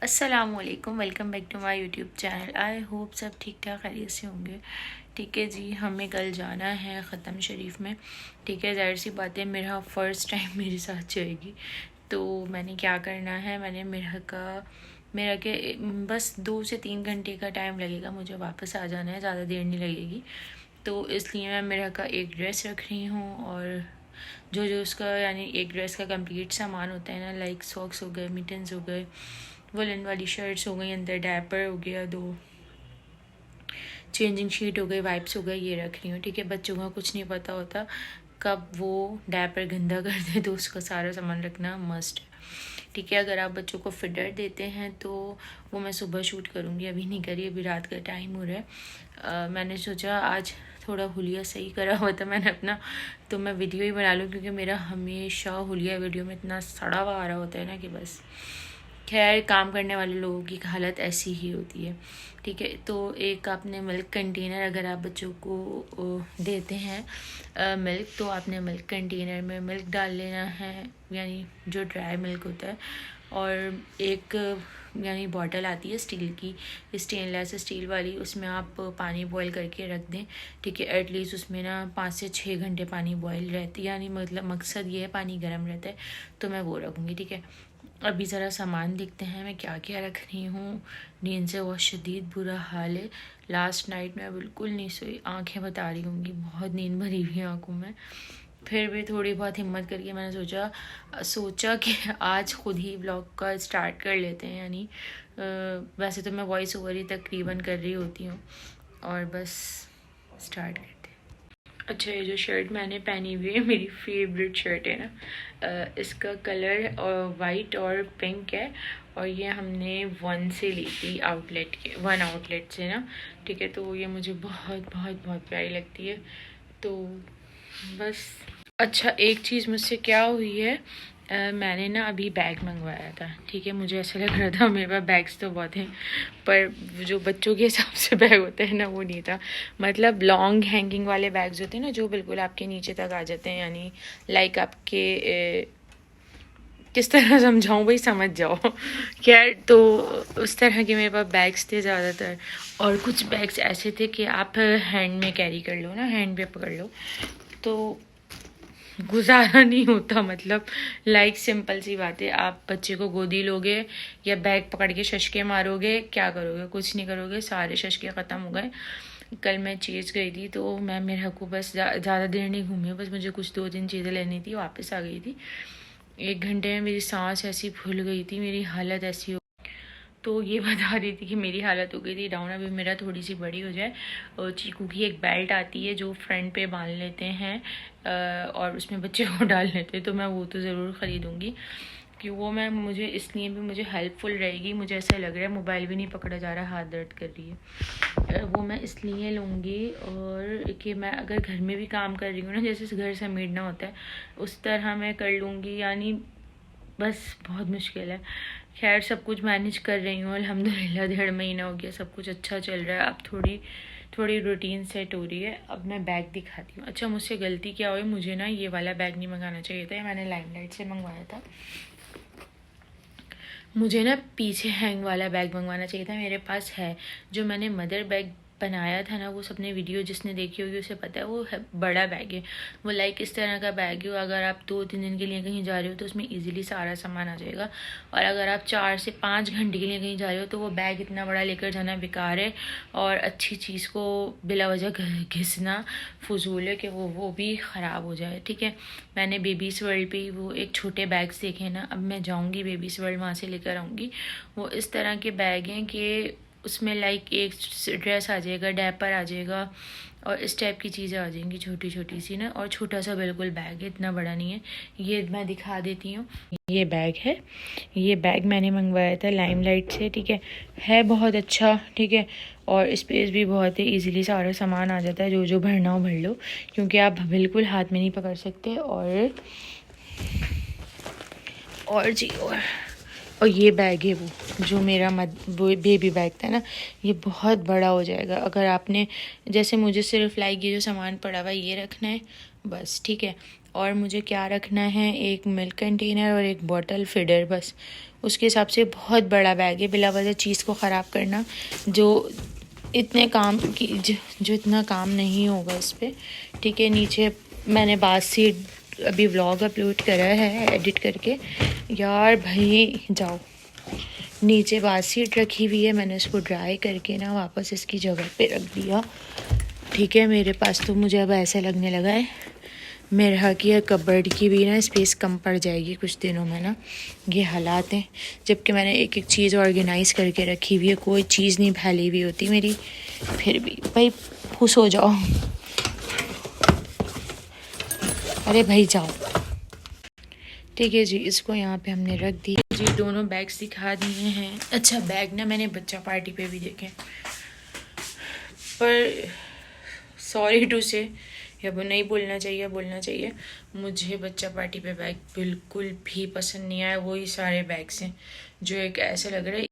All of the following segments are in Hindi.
अस्सलामुअलैकुम, welcome back to my YouTube channel. I hope सब ठीक ठाक खैरियत से होंगे। ठीक है जी, हमें कल जाना है ख़त्म शरीफ में। ठीक है, जाहिर सी बात है मेरा फ़र्स्ट टाइम मेरे साथ जाएगी। तो मैंने क्या करना है, मैंने मेरा के बस 2 से 3 घंटे का टाइम लगेगा, मुझे वापस आ जाना है, ज़्यादा देर नहीं लगेगी। तो इसलिए मैं मेरा का एक ड्रेस रख रही हूँ और जो उसका यानी एक ड्रेस का कंप्लीट सामान होता है ना, लाइक सॉक्स हो गए, मिटन्स हो गए, वुलन वाली शर्ट्स हो गई, अंदर डायपर हो गया, 2 चेंजिंग शीट हो गई, वाइप्स हो गए, ये रख रही हूँ। ठीक है, बच्चों का कुछ नहीं पता होता कब वो डायपर गंदा कर दे, तो उसका सारा सामान रखना मस्ट है। ठीक है, अगर आप बच्चों को फिडर देते हैं तो वो मैं सुबह शूट करूँगी, अभी नहीं करी, अभी रात का टाइम हो रहा है। मैंने सोचा आज थोड़ा हुलिया सही करा हुआ था मैंने अपना, तो मैं वीडियो ही बना लूँ, क्योंकि मेरा हमेशा हुलिया वीडियो में इतना सड़ा हुआ आ रहा होता है ना कि बस। खैर, काम करने वाले लोगों की हालत ऐसी ही होती है। ठीक है, तो एक आपने मिल्क कंटेनर, अगर आप बच्चों को देते हैं मिल्क, तो आपने मिल्क कंटेनर में मिल्क डाल लेना है, यानी जो ड्राई मिल्क होता है। और एक यानी बॉटल आती है स्टील की, स्टेनलेस स्टील वाली, उसमें आप पानी बॉईल करके रख दें। ठीक है, एटलीस्ट उसमें ना 5 से 6 घंटे पानी बॉईल रहती है, यानी मतलब मकसद ये है पानी गर्म रहता है, तो मैं वो रखूँगी। ठीक है, अभी ज़रा सामान देखते हैं मैं क्या क्या रख रही हूँ। नींद से बहुत शदीद बुरा हाल है, लास्ट नाइट मैं बिल्कुल नहीं सोई, आंखें बता रही होंगी, बहुत नींद भरी हुई है आँखों में। फिर भी थोड़ी बहुत हिम्मत करके मैंने सोचा कि आज खुद ही ब्लॉग का स्टार्ट कर लेते हैं। यानी वैसे तो मैं वॉइस ओवर ही तकरीबन कर रही होती हूँ, और बस स्टार्ट करते हैं। अच्छा, ये जो शर्ट मैंने पहनी हुई है मेरी फेवरेट शर्ट है ना, इसका कलर वाइट और पिंक है, और ये हमने वन आउटलेट से ना। ठीक है, तो ये मुझे बहुत बहुत बहुत प्यारी लगती है, तो बस। अच्छा, एक चीज़ मुझसे क्या हुई है, मैंने ना अभी बैग मंगवाया था। ठीक है, मुझे ऐसा लग रहा था मेरे पास बैग्स तो बहुत हैं, पर जो बच्चों के हिसाब से बैग होता है ना, वो नहीं था। मतलब लॉन्ग हैंगिंग वाले बैग्स होते हैं ना, जो बिल्कुल आपके नीचे तक आ जाते हैं, यानी लाइक आपके किस तरह समझाऊँ भाई, समझ जाओ। खैर, तो उस तरह के मेरे पास बैग्स थे ज़्यादातर, और कुछ बैग्स ऐसे थे कि आप हैंड में कैरी कर लो ना, हैंड पे पकड़ लो, तो गुजारा नहीं होता। मतलब लाइक सिंपल सी बात है, आप बच्चे को गोदी लोगे या बैग पकड़ के शशके मारोगे, क्या करोगे? कुछ नहीं करोगे, सारे शशके ख़त्म हो गए। कल मैं चीज़ गई थी, तो मैं मेरे को बस ज़्यादा देर नहीं घूमी, बस मुझे कुछ 2-3 चीज़ें लेनी थी, वापस आ गई थी। 1 घंटे में मेरी सांस ऐसी फूल गई थी, मेरी हालत ऐसी हो, तो ये बता रही थी कि मेरी हालत हो गई थी डाउन। अभी मेरा थोड़ी सी बड़ी हो जाए, और चीकू की एक बेल्ट आती है जो फ्रंट पे बांध लेते हैं और उसमें बच्चे को डाल लेते हैं, तो मैं वो तो ज़रूर ख़रीदूँगी, कि वो मुझे इसलिए भी मुझे हेल्पफुल रहेगी। मुझे ऐसा लग रहा है मोबाइल भी नहीं पकड़ा जा रहा, हाथ दर्द कर रही है। वो मैं इसलिए लूँगी, और कि मैं अगर घर में भी काम कर रही हूँ ना, जैसे घर समेटना होता है उस तरह मैं कर लूँगी, यानी बस बहुत मुश्किल है। खैर, सब कुछ मैनेज कर रही हूँ अल्हम्दुलिल्लाह, 1.5 महीना हो गया, सब कुछ अच्छा चल रहा है। अब थोड़ी रूटीन सेट हो रही है। अब मैं बैग दिखाती हूँ। अच्छा, मुझसे गलती क्या हुई, मुझे ना ये वाला बैग नहीं मंगाना चाहिए था, मैंने लाइमलाइट से मंगवाया था। मुझे ना पीछे हैंग वाला बैग मंगवाना चाहिए था, मेरे पास है। जो मैंने मदर बैग बनाया था ना, वो सबने वीडियो जिसने देखी होगी उसे पता है, वो है बड़ा बैग है। वो लाइक इस तरह का बैग है, अगर आप 2-3 दिन के लिए कहीं जा रहे हो तो उसमें इजीली सारा सामान आ जाएगा, और अगर आप 4 से 5 घंटे के लिए कहीं जा रहे हो तो वो बैग इतना बड़ा लेकर जाना बेकार है, और अच्छी चीज़ को बिला वजह घिसना फजूल है कि वो भी ख़राब हो जाए। ठीक है, मैंने बेबीज़ वर्ल्ड पे वो एक छोटे बैग्स देखे ना, अब मैं जाऊँगी बेबीज़ वर्ल्ड, वहाँ से लेकर आऊँगी। वो इस तरह के बैग हैं कि उसमें लाइक एक ड्रेस आ जाएगा, डायपर आ जाएगा, और इस टाइप की चीज़ें आ जाएंगी छोटी छोटी सी ना, और छोटा सा बिल्कुल बैग है, इतना बड़ा नहीं है। ये मैं दिखा देती हूँ, ये बैग है, ये बैग मैंने मंगवाया था लाइमलाइट से। ठीक है बहुत अच्छा। ठीक है, और स्पेस भी बहुत है, इजीली सारा सामान आ जाता है, जो भरना हो भर लो, क्योंकि आप बिल्कुल हाथ में नहीं पकड़ सकते। और जी, और ये बैग है वो जो मेरा वो बेबी बैग था ना, ये बहुत बड़ा हो जाएगा अगर आपने, जैसे मुझे सिर्फ लाइक ये जो सामान पड़ा हुआ ये रखना है बस। ठीक है, और मुझे क्या रखना है, एक मिल्क कंटेनर और एक बॉटल फीडर, बस उसके हिसाब से बहुत बड़ा बैग है। बिला वजह चीज़ को ख़राब करना जो इतने काम की जो इतना काम नहीं होगा इस पर, ठीक है। नीचे मैंने बात से अभी व्लॉग अपलोड करा है एडिट करके। यार भाई जाओ, नीचे बात सीट रखी हुई है, मैंने इसको ड्राई करके ना वापस इसकी जगह पे रख दिया, ठीक है। मेरे पास तो मुझे अब ऐसा लगने लगा है मेरा कि कबर्ड की भी ना स्पेस कम पड़ जाएगी कुछ दिनों में ना। ये हालात हैं, जबकि मैंने एक एक चीज़ ऑर्गेनाइज़ करके रखी हुई है, कोई चीज़ नहीं फैली हुई होती मेरी। फिर भी भाई खुश हो जाओ, अरे भाई जाओ, ठीक है जी। इसको यहाँ पे हमने रख दिया जी। दोनों बैग्स दिखा दिए हैं। अच्छा बैग ना मैंने बच्चा पार्टी पे भी देखे, पर सॉरी टू से, या वो नहीं बोलना चाहिए, मुझे बच्चा पार्टी पे बैग बिल्कुल भी पसंद नहीं आया। वही सारे बैग्स हैं जो एक ऐसे लग रहा है।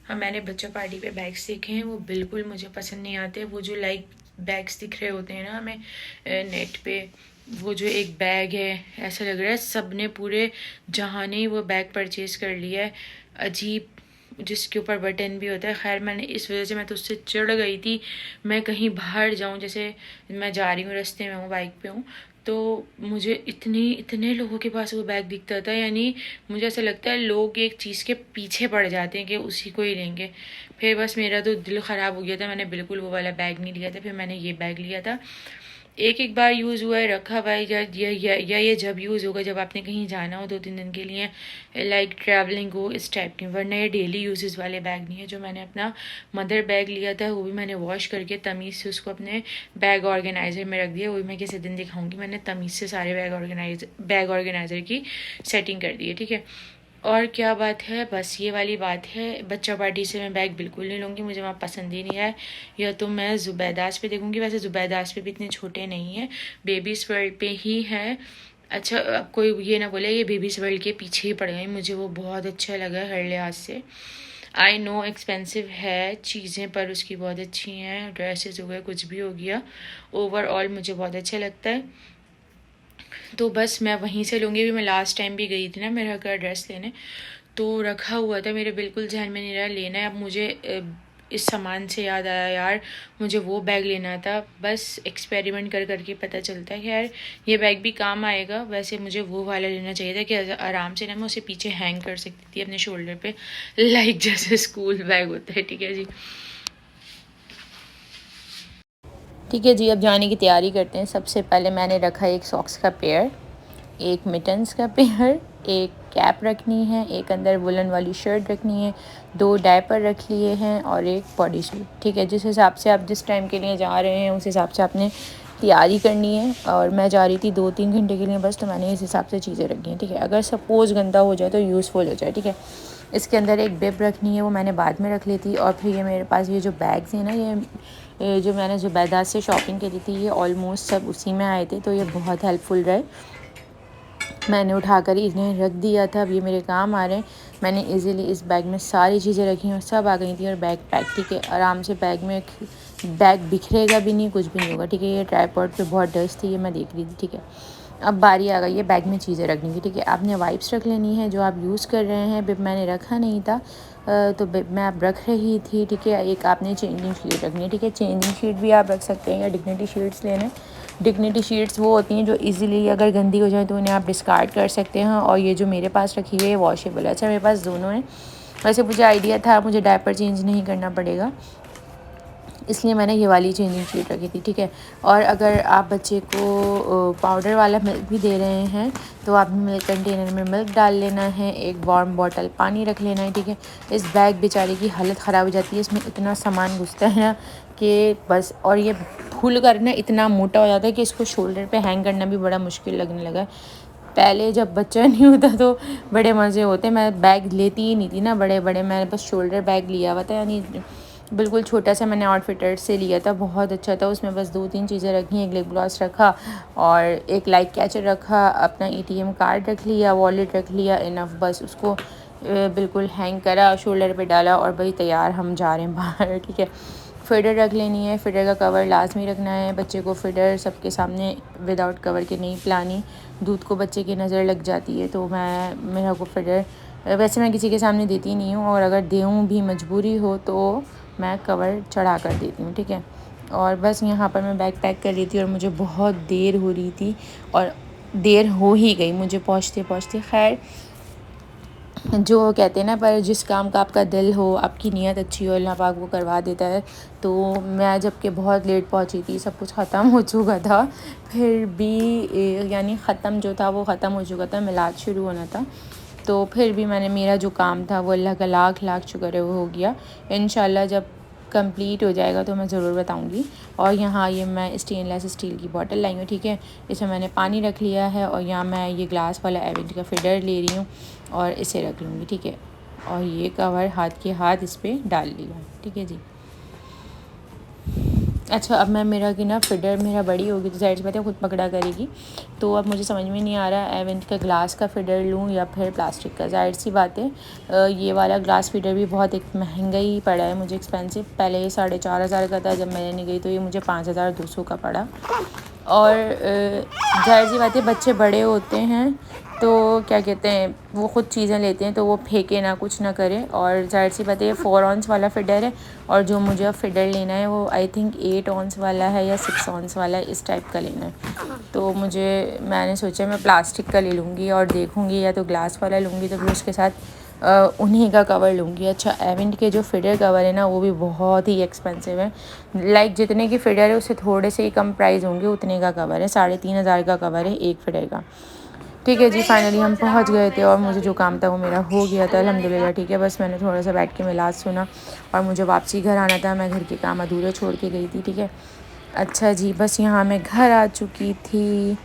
हाँ मैंने बच्चा पार्टी पे बैग्स देखे हैं, वो बिल्कुल मुझे पसंद नहीं आते। वो जो लाइक बैग्स दिख रहे होते हैं ना हमें नेट पे, वो जो एक बैग है ऐसा लग रहा है सब ने पूरे जहाँ ने वो बैग परचेज़ कर लिया है, अजीब, जिसके ऊपर बटन भी होता है। खैर मैंने इस वजह से मैं तो उससे चिढ़ गई थी। मैं कहीं बाहर जाऊं, जैसे मैं जा रही हूँ रास्ते में हूँ, बाइक पे हूँ, तो मुझे इतने लोगों के पास वो बैग दिखता था, यानी मुझे ऐसा लगता है लोग एक चीज़ के पीछे पड़ जाते हैं कि उसी को ही लेंगे। फिर बस मेरा तो दिल ख़राब हो गया था, मैंने बिल्कुल वो वाला बैग नहीं लिया था। फिर मैंने ये बैग लिया था, एक बार यूज़ हुआ है, रखा भाई, या ये जब यूज़ होगा जब आपने कहीं जाना हो 2-3 दिन के लिए, लाइक ट्रैवलिंग हो, इस टाइप की। वरना ये डेली यूजेस वाले बैग नहीं है। जो मैंने अपना मदर बैग लिया था वो भी मैंने वॉश करके तमीज़ से उसको अपने बैग ऑर्गेनाइज़र में रख दिया। वो भी मैं किसी दिन दिखाऊंगी। मैंने तमीज़ से सारे बैग ऑर्गेनाइज़र की सेटिंग कर दी है, ठीक है। और क्या बात है, बस ये वाली बात है। बच्चा पार्टी से मैं बैग बिल्कुल नहीं लूँगी, मुझे वहाँ पसंद ही नहीं आया। या तो मैं ज़ुबैदास पे देखूँगी, वैसे ज़ुबैदास पे भी इतने छोटे नहीं हैं, बेबीज़ वर्ल्ड पे ही हैं। अच्छा अब कोई ये ना बोले ये बेबीज़ वर्ल्ड के पीछे ही पड़ गई, मुझे वो बहुत अच्छा लगा हर लिहाज से। आई नो एक्सपेंसिव है चीज़ें, पर उसकी बहुत अच्छी हैं, ड्रेसेस हो गए, कुछ भी हो गया, ओवरऑल मुझे बहुत अच्छा लगता है। तो बस मैं वहीं से लूँगी। भी मैं लास्ट टाइम भी गई थी ना मेरा घर ड्रेस लेने, तो रखा हुआ था, मेरे बिल्कुल जहन में नहीं रहा लेना है। अब मुझे इस सामान से याद आया यार मुझे वो बैग लेना था। बस एक्सपेरिमेंट कर करके पता चलता है कि यार ये बैग भी काम आएगा। वैसे मुझे वो वाला लेना चाहिए था कि आराम से ना मैं उसे पीछे हैंग कर सकती थी अपने शोल्डर पे, लाइक जैसे स्कूल बैग होता है, ठीक है जी। ठीक है जी, अब जाने की तैयारी करते हैं। सबसे पहले मैंने रखा एक सॉक्स का पेयर, एक मिटन्स का पेयर, एक कैप रखनी है, एक अंदर वुलन वाली शर्ट रखनी है, 2 डायपर रख लिए हैं और एक बॉडी सूट, ठीक है। जिस हिसाब से आप जिस टाइम के लिए जा रहे हैं उस हिसाब से आपने तैयारी करनी है। और मैं जा रही थी 2-3 घंटे के लिए बस, तो मैंने इस हिसाब से चीज़ें रखी हैं, ठीक है। अगर सपोज़ गंदा हो जाए तो यूज़फुल हो जाए, ठीक है। इसके अंदर एक बिब रखनी है, वो मैंने बाद में रख ली थी। और फिर ये मेरे पास ये जो बैग्स हैं ना, ये जो मैंने ज़ुबैदा से शॉपिंग करी थी, ये ऑलमोस्ट सब उसी में आए थे, तो ये बहुत हेल्पफुल रहे। मैंने उठाकर इन्हें रख दिया था, अब ये मेरे काम आ रहे हैं। मैंने इजीली इस बैग में सारी चीज़ें रखी और सब आ गई थी, और बैग पैक, ठीक है। आराम से बैग बिखरेगा भी नहीं, कुछ भी नहीं होगा, ठीक है। ये ट्राइपॉड पे बहुत डस्ट थी, ये मैं देख रही थी, ठीक है। अब बारी आ गई है बैग में चीज़ें रखने की, ठीक है। आपने वाइप्स रख लेनी है जो आप यूज़ कर रहे हैं। बिब मैंने रखा नहीं था, तो बिब मैं अब रख रही थी, ठीक है। एक आपने चेंजिंग शीट रखनी है, ठीक है। चेंजिंग शीट भी आप रख सकते हैं, या डिग्निटी शीट्स लेने। डिग्निटी शीट्स वो होती हैं जो इजीली अगर गंदी हो जाए तो उन्हें आप डिस्कार्ड कर सकते हैं। और ये जो मेरे पास रखी हुई है वॉशेबल है। अच्छा मेरे पास दोनों हैं। वैसे मुझे आइडिया था मुझे डायपर चेंज नहीं करना पड़ेगा, इसलिए मैंने ये वाली चेंजिंग शीट रखी थी, ठीक है। और अगर आप बच्चे को पाउडर वाला मिल्क भी दे रहे हैं तो आप मिल्क कंटेनर में मिल्क डाल लेना है, एक वार्म बॉटल पानी रख लेना है, ठीक है। इस बैग बेचारे की हालत ख़राब हो जाती है, इसमें इतना सामान घुसता है ना कि बस। और ये फूल कर ना इतना मोटा हो जाता है कि इसको शोल्डर पे हैंग करना भी बड़ा मुश्किल लगने लगा है। पहले जब बच्चा नहीं होता तो बड़े मज़े होते, मैं बैग लेती ही नहीं थी ना बड़े बड़े, मैंने बस शोल्डर बैग लिया हुआ था, यानी बिल्कुल छोटा सा मैंने आउटफिटर से लिया था, बहुत अच्छा था। उसमें बस 2-3 चीज़ें रखी, एक लिप ग्लॉस रखा और एक लाइट कैचर रखा, अपना ATM कार्ड रख लिया, वॉलेट रख लिया, इनफ। बस उसको बिल्कुल हैंग करा, शोल्डर पे डाला और भाई तैयार हम जा रहे हैं बाहर, ठीक है। फिडर रख लेनी है, फिडर का कवर लाजमी रखना है। बच्चे को फिडर सबके सामने विदाउट कवर के नहीं पिलानी, दूध को बच्चे की नज़र लग जाती है, तो मेरा को फिडर वैसे मैं किसी के सामने देती नहीं हूँ, और अगर दूँ भी मजबूरी हो तो मैं कवर चढ़ा कर देती हूँ, ठीक है। और बस यहाँ पर मैं बैग पैक कर रही थी और मुझे बहुत देर हो रही थी, और देर हो ही गई मुझे पहुँचते पहुँचते। खैर, जो कहते हैं ना, पर जिस काम का आपका दिल हो, आपकी नीयत अच्छी हो, अल्लाह पाक वो करवा देता है। तो मैं जबकि बहुत लेट पहुंची थी, सब कुछ ख़त्म हो चुका था, फिर भी यानी ख़त्म जो था वो ख़त्म हो चुका था, मिलाद शुरू होना था, तो फिर भी मैंने मेरा जो काम था वो अल्लाह का लाख लाख शुक्र है वो हो गया। इंशाल्लाह जब कंप्लीट हो जाएगा तो मैं ज़रूर बताऊंगी। और यहाँ ये मैं स्टेनलेस स्टील की बोतल लाई हूँ, ठीक है। इसमें मैंने पानी रख लिया है, और यहाँ मैं ये ग्लास वाला एवेंट का फीडर ले रही हूँ और इसे रख लूँगी, ठीक है। और ये कवर हाथ के हाथ इस पर डाल लिया, ठीक है जी। अच्छा, अब मैं मेरा कि ना फीडर मेरा बड़ी होगी तो जाहिर सी बात है खुद पकड़ा करेगी, तो अब मुझे समझ में नहीं आ रहा एवेंट का ग्लास का फीडर लूँ या फिर प्लास्टिक का। जाहिर सी बात है ये वाला ग्लास फीडर भी बहुत एक महंगा ही पड़ा है मुझे, एक्सपेंसिव। पहले ये 4,500 का था, जब मैंने नहीं गई तो ये मुझे 5,200 का पड़ा। और जाहिर सी बात है बच्चे बड़े होते हैं तो क्या कहते हैं, वो ख़ुद चीज़ें लेते हैं तो वो फेंके ना, कुछ ना करें। और जाहिर सी बात है ये 4 ऑन्स वाला फीडर है, और जो मुझे अब फीडर लेना है वो आई थिंक 8 ऑन्स वाला है या 6 ऑन्स वाला है, इस टाइप का लेना है। तो मैंने सोचा मैं प्लास्टिक का ले लूँगी, और देखूँगी या तो ग्लास वाला लूँगी तो फिर उसके साथ उन्हीं का कवर लूँगी। अच्छा, एवेंट के जो फीडर कवर है ना वो भी बहुत ही एक्सपेंसिव है, लाइक जितने की फ़िडर है उससे थोड़े से ही कम प्राइस होंगे, उतने का कवर है। 3,500 का कवर है एक फ़िडर का, ठीक है जी। फाइनली हम पहुंच गए थे, और मुझे जो काम था वो मेरा हो गया था अल्हम्दुलिल्लाह, ठीक है। बस मैंने थोड़ा सा बैठ के मिलाद सुना, और मुझे वापसी घर आना था, मैं घर के काम अधूरे छोड़ के गई थी, ठीक है। अच्छा जी, बस यहाँ मैं घर आ चुकी थी,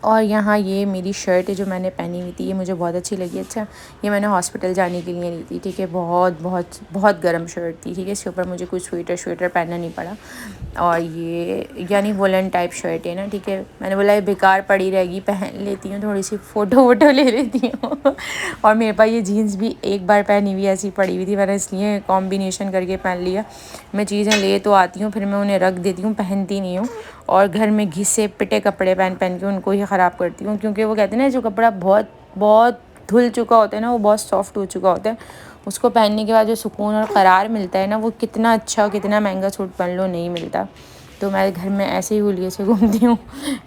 और यहाँ ये मेरी शर्ट है जो मैंने पहनी हुई थी, ये मुझे बहुत अच्छी लगी। अच्छा, ये मैंने हॉस्पिटल जाने के लिए ली थी, ठीक है। बहुत बहुत बहुत गर्म शर्ट थी, ठीक है। इसके ऊपर मुझे कुछ स्वेटर पहनना नहीं पड़ा, और ये यानी वुलन टाइप शर्ट है ना, ठीक है। मैंने बोला ये बेकार पड़ी रहेगी, पहन लेती हूँ, थोड़ी सी फ़ोटो वोटो ले लेती हूँ। और मेरे पास ये जीन्स भी एक बार पहनी हुई ऐसी पड़ी हुई थी, मैंने इसलिए कॉम्बिनेशन करके पहन लिया। मैं चीज़ें ले तो आती हूँ, फिर मैं उन्हें रख देती हूँ, पहनती नहीं हूँ, और घर में घिसे पिटे कपड़े पहन के उनको ही ख़राब करती हूँ। क्योंकि वो कहते हैं ना, जो कपड़ा बहुत बहुत धुल चुका होता है ना, वो बहुत सॉफ्ट हो चुका होता है, उसको पहनने के बाद जो सुकून और करार मिलता है ना, वो कितना अच्छा कितना महंगा सूट पहन लो नहीं मिलता। तो मैं घर में ऐसे ही हुलिये से घूमती हूँ।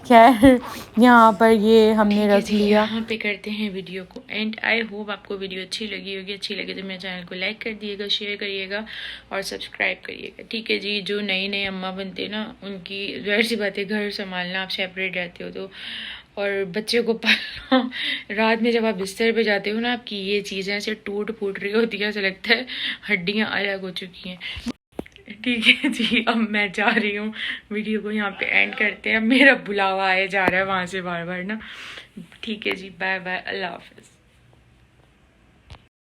खैर, यहाँ पर ये हमने रख लिया। यहाँ पे करते हैं वीडियो को एंड। आई होप आपको वीडियो अच्छी लगी होगी। अच्छी लगे तो मेरे चैनल को लाइक कर दिएगा, शेयर करिएगा और सब्सक्राइब करिएगा, ठीक है जी। जो नई नई अम्मा बनते ना, उनकी जाहिर सी बात है घर संभालना, आप सेपरेट रहते हो तो, और बच्चे को पालना, रात में जब आप बिस्तर पे जाते हो ना, आपकी ये चीज़ें ऐसे टूट फूट रही होती है, ऐसा लगता है हड्डियाँ अलग हो चुकी हैं, ठीक है जी। अब मैं जा रही हूँ, वीडियो को यहाँ पे एंड करते हैं। मेरा बुलावा आया जा रहा है वहाँ से बार बार ना, ठीक है जी। बाय बाय, अल्लाह हाफिज़।